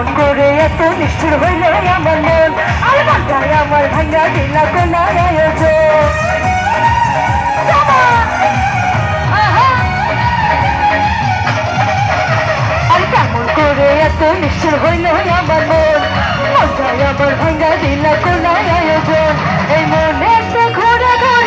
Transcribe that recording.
কেমন করে এত নিষ্ঠুর হইল আমার মন, আর মনটাই আমার ভাঙা দিলা কোনার আয়োজন। আর কেমন করে এত নিষ্ঠুর হইল আমার মন, মনটাই আমার ভাঙা দিলা কোনার আয়োজন। এই মনে ঘুরে ঘুরে